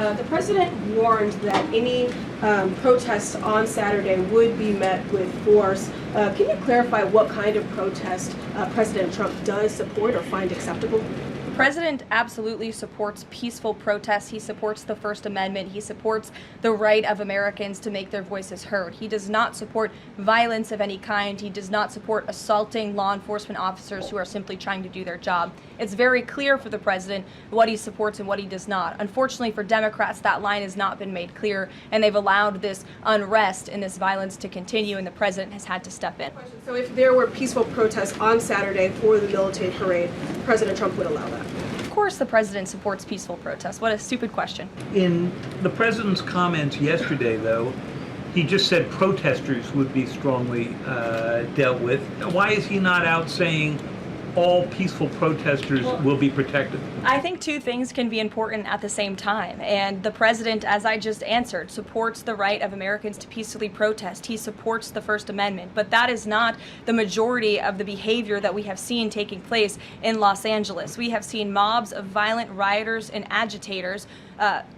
The president warned that any protests on Saturday would be met with force. Can you clarify what kind of protest President Trump does support or find acceptable? The president absolutely supports peaceful protests. He supports the First Amendment. He supports the right of Americans to make their voices heard. He does not support violence of any kind. He does not support assaulting law enforcement officers who are simply trying to do their job. It's very clear for the president what he supports and what he does not. Unfortunately for Democrats, that line has not been made clear, and they've allowed this unrest and this violence to continue, and the president has had to step in. So if there were peaceful protests on Saturday for the military parade, President Trump would allow that? Of course the president supports peaceful protests. What a stupid question. In the president's comments yesterday, though, he just said protesters would be strongly dealt with. Why is he not out saying all peaceful protesters will be protected? I think two things can be important at the same time. And the president, as I just answered, supports the right of Americans to peacefully protest. He supports the First Amendment. But that is not the majority of the behavior that we have seen taking place in Los Angeles. We have seen mobs of violent rioters and agitators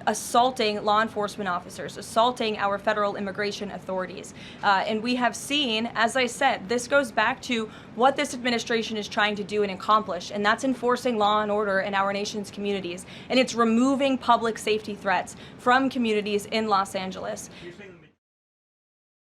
assaulting law enforcement officers, assaulting our federal immigration authorities. And we have seen, as I said, this goes back to what this administration is trying to do and accomplish, and that's enforcing law and order in our nation's communities. And it's removing public safety threats from communities in Los Angeles.